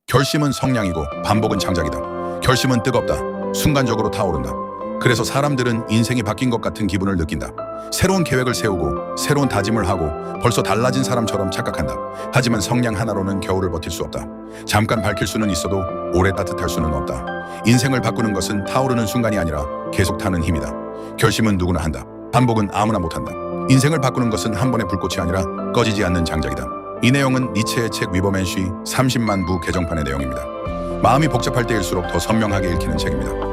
결심은 성량이고 반복은 장작이다. 결심은 뜨겁다. 순간적으로 타오른다. 그래서 사람들은 인생이 바뀐 것 같은 기분을 느낀다. 새로운 계획을 세우고 새로운 다짐을 하고 벌써 달라진 사람처럼 착각한다. 하지만 성량 하나로는 겨울을 버틸 수 없다. 잠깐 밝힐 수는 있어도 오래 따뜻할 수는 없다. 인생을 바꾸는 것은 타오르는 순간이 아니라 계속 타는 힘이다. 결심은 누구나 한다. 반복은 아무나 못한다. 인생을 바꾸는 것은 한 번의 불꽃이 아니라 꺼지지 않는 장작이다. 이 내용은 니체의 책 위버맨쉬 30만 부 개정판의 내용입니다. 마음이 복잡할 때일수록 더 선명하게 읽히는 책입니다.